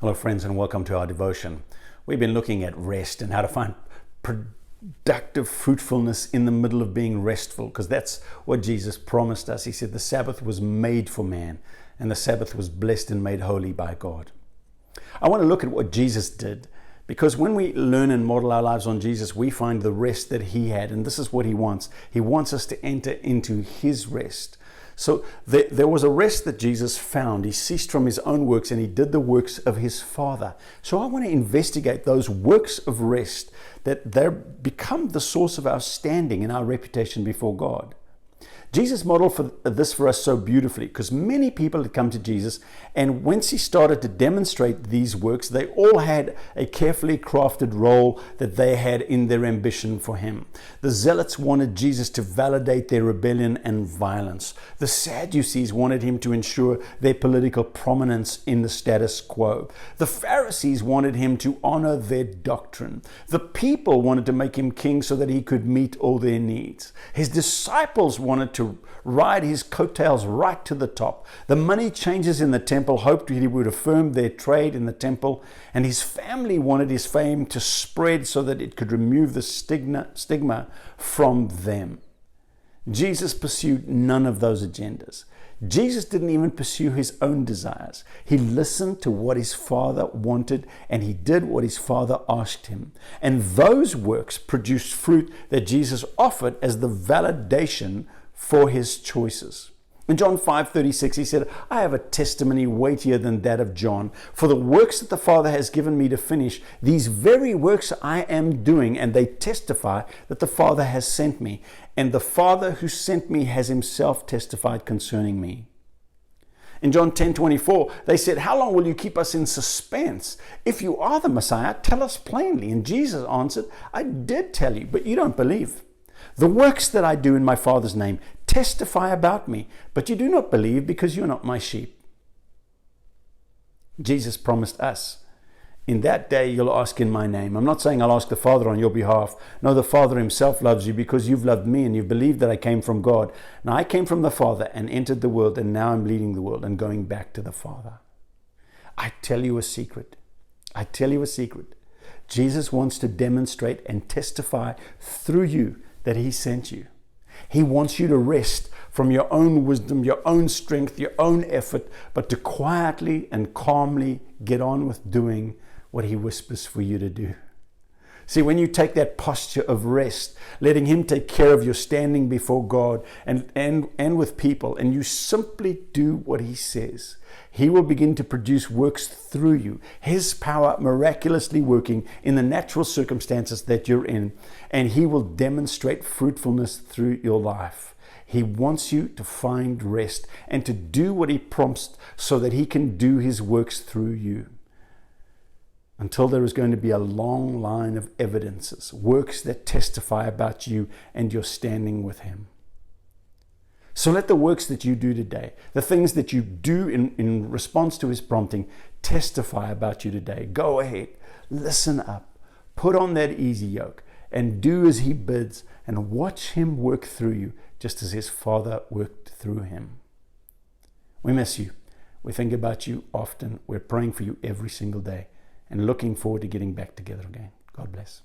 Hello friends, and welcome to our devotion. We've been looking at rest and how to find productive fruitfulness in the middle of being restful, because that's what Jesus promised us. He said the Sabbath was made for man, and the Sabbath was blessed and made holy by God. I want to look at what Jesus did, because when we learn and model our lives on Jesus, we find the rest that he had, and this is what he wants. He wants us to enter into his rest. So there was a rest that Jesus found. He ceased from his own works and he did the works of his Father. So I want to investigate those works of rest, that they become the source of our standing and our reputation before God. Jesus modeled this for us so beautifully, because many people had come to Jesus, and once he started to demonstrate these works, they all had a carefully crafted role that they had in their ambition for him. The Zealots wanted Jesus to validate their rebellion and violence. The Sadducees wanted him to ensure their political prominence in the status quo. The Pharisees wanted him to honor their doctrine. The people wanted to make him king so that he could meet all their needs. His disciples wanted to ride his coattails right to the top. The money changers in the temple hoped he would affirm their trade in the temple, and his family wanted his fame to spread so that it could remove the stigma from them. Jesus pursued none of those agendas. Jesus didn't even pursue his own desires. He listened to what his Father wanted, and he did what his Father asked him. And those works produced fruit that Jesus offered as the validation for his choices. In John 5:36, he said, I have a testimony weightier than that of John. For the works that the Father has given me to finish, these very works I am doing, and they testify that the Father has sent me. And the Father who sent me has himself testified concerning me. In John 10:24, they said, how long will you keep us in suspense? If you are the Messiah, tell us plainly. And Jesus answered, I did tell you, but you don't believe. The works that I do in my Father's name testify about me, but you do not believe because you are not my sheep. Jesus promised us, in that day you'll ask in my name. I'm not saying I'll ask the Father on your behalf. No, the Father himself loves you because you've loved me and you've believed that I came from God. Now I came from the Father and entered the world, and now I'm leading the world and going back to the Father. I tell you a secret. Jesus wants to demonstrate and testify through you that he sent you. He wants you to rest from your own wisdom, your own strength, your own effort, but to quietly and calmly get on with doing what he whispers for you to do. See, when you take that posture of rest, letting him take care of your standing before God and with people, and you simply do what he says, he will begin to produce works through you, his power miraculously working in the natural circumstances that you're in, and he will demonstrate fruitfulness through your life. He wants you to find rest and to do what he promised so that he can do his works through you. Until there is going to be a long line of evidences, works that testify about you and your standing with him. So let the works that you do today, the things that you do in response to his prompting, testify about you today. Go ahead, listen up, put on that easy yoke, and do as he bids, and watch him work through you, just as his Father worked through him. We miss you. We think about you often. We're praying for you every single day, and looking forward to getting back together again. God bless.